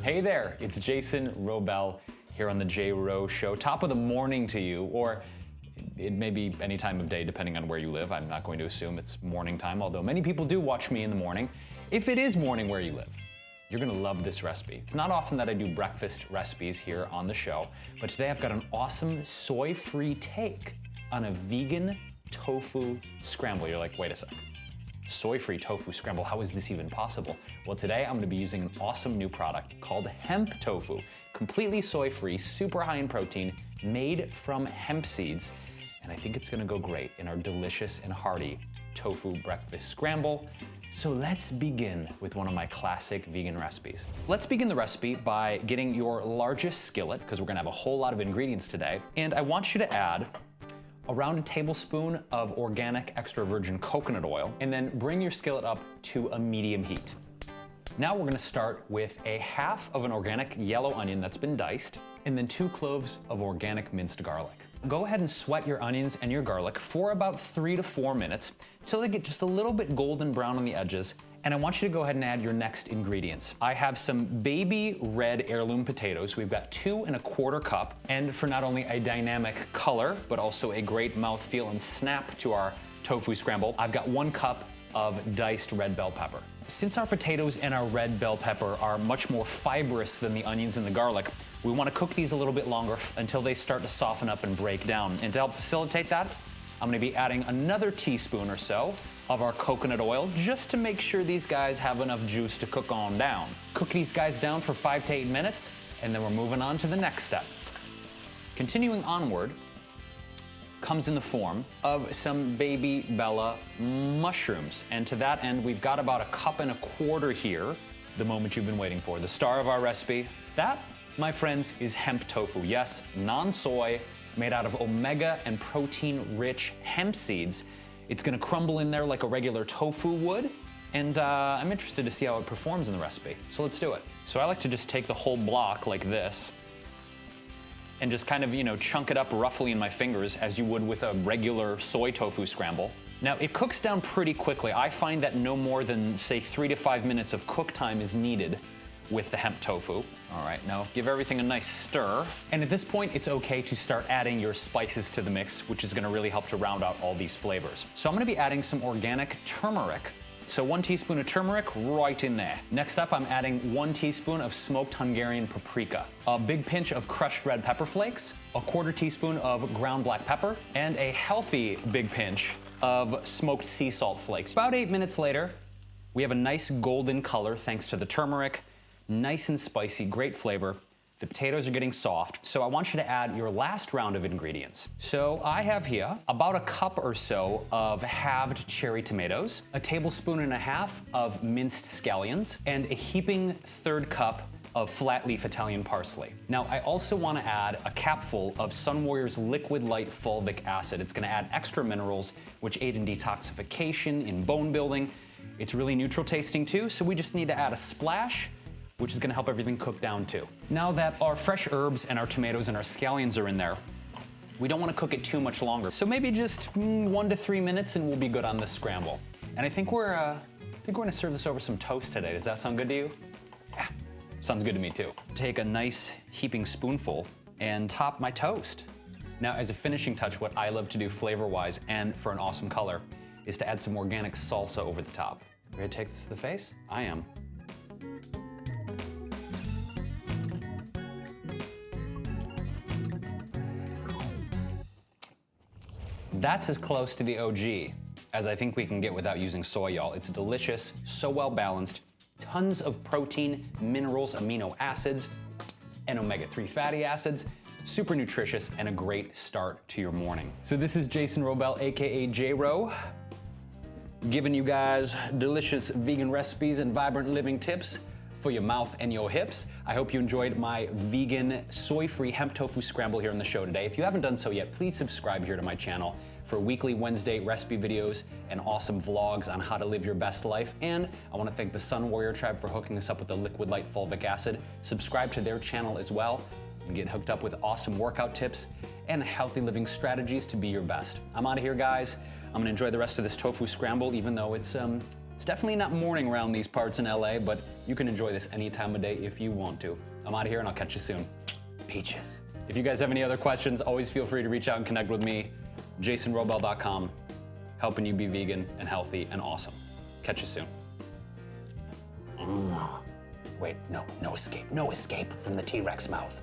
Hey there, it's Jason Wrobel here on the J-Wro Show. Top of the morning to you, or it may be any time of day depending on where you live. I'm not going to assume it's morning time, although many people do watch me in the morning. If it is morning where you live, you're gonna love this recipe. It's not often that I do breakfast recipes here on the show, but today I've got an awesome soy-free take on a vegan tofu scramble. You're like, wait a sec. Soy-free tofu scramble, how is this even possible? Well, today I'm gonna be using an awesome new product called Hemp Tofu. Completely soy-free, super high in protein, made from hemp seeds. And I think it's gonna go great in our delicious and hearty tofu breakfast scramble. So let's begin with one of my classic vegan recipes. Let's begin the recipe by getting your largest skillet, because we're gonna have a whole lot of ingredients today. And I want you to add around a tablespoon of organic extra virgin coconut oil, and then bring your skillet up to a medium heat. Now we're gonna start with a half of an organic yellow onion that's been diced, and then 2 cloves of organic minced garlic. Go ahead and sweat your onions and your garlic for about 3 to 4 minutes till they get just a little bit golden brown on the edges. And I want you to go ahead and add your next ingredients. I have some baby red heirloom potatoes. We've got 2 1/4 cup. And for not only a dynamic color, but also a great mouthfeel and snap to our tofu scramble, I've got 1 cup of diced red bell pepper. Since our potatoes and our red bell pepper are much more fibrous than the onions and the garlic, we want to cook these a little bit longer until they start to soften up and break down. And to help facilitate that, I'm going to be adding another teaspoon or so of our coconut oil just to make sure these guys have enough juice to cook on down. Cook these guys down for 5 to 8 minutes, and then we're moving on to the next step. Continuing onward comes in the form of some baby Bella mushrooms. And to that end, we've got about 1.25 cups here, the moment you've been waiting for, the star of our recipe. That, my friends, is hemp tofu. Yes, non-soy, made out of omega and protein-rich hemp seeds. It's gonna crumble in there like a regular tofu would, and I'm interested to see how it performs in the recipe. So let's do it. So I like to just take the whole block like this, and just kind of, chunk it up roughly in my fingers as you would with a regular soy tofu scramble. Now, it cooks down pretty quickly. I find that no more than, say, 3 to 5 minutes of cook time is needed with the hemp tofu. All right, now give everything a nice stir. And at this point, it's okay to start adding your spices to the mix, which is gonna really help to round out all these flavors. So I'm gonna be adding some organic turmeric. So 1 teaspoon of turmeric right in there. Next up, I'm adding 1 teaspoon of smoked Hungarian paprika, a big pinch of crushed red pepper flakes, a 1/4 teaspoon of ground black pepper, and a healthy big pinch of smoked sea salt flakes. About 8 minutes later, we have a nice golden color thanks to the turmeric. Nice and spicy, great flavor. The potatoes are getting soft, so I want you to add your last round of ingredients. So I have here about 1 cup or so of halved cherry tomatoes, a 1.5 tablespoons of minced scallions, and a heaping 1/3 cup of flat leaf Italian parsley. Now, I also want to add a capful of Sun Warrior's Liquid Light Fulvic Acid. It's going to add extra minerals, which aid in detoxification, in bone building. It's really neutral tasting too, so we just need to add a splash, which is gonna help everything cook down too. Now that our fresh herbs and our tomatoes and our scallions are in there, we don't wanna cook it too much longer. So maybe just 1 to 3 minutes and we'll be good on this scramble. And I think we're gonna serve this over some toast today. Does that sound good to you? Yeah, sounds good to me too. Take a nice heaping spoonful and top my toast. Now, as a finishing touch, what I love to do flavor-wise and for an awesome color is to add some organic salsa over the top. Ready to take this to the face? I am. That's as close to the OG as I think we can get without using soy, y'all. It's delicious, so well balanced, tons of protein, minerals, amino acids, and omega-3 fatty acids, super nutritious, and a great start to your morning. So this is Jason Wrobel, AKA J-Wro, giving you guys delicious vegan recipes and vibrant living tips for your mouth and your hips. I hope you enjoyed my vegan, soy-free hemp tofu scramble here on the show today. If you haven't done so yet, please subscribe here to my channel for weekly Wednesday recipe videos and awesome vlogs on how to live your best life. And I want to thank the Sun Warrior Tribe for hooking us up with the Liquid Light Fulvic Acid. Subscribe to their channel as well and get hooked up with awesome workout tips and healthy living strategies to be your best. I'm out of here, guys. I'm gonna enjoy the rest of this tofu scramble, even though it's It's definitely not morning around these parts in LA, but you can enjoy this any time of day if you want to. I'm out of here and I'll catch you soon. Peaches. If you guys have any other questions, always feel free to reach out and connect with me. JasonWrobel.com, helping you be vegan and healthy and awesome. Catch you soon. Wait, no escape from the T-Rex mouth.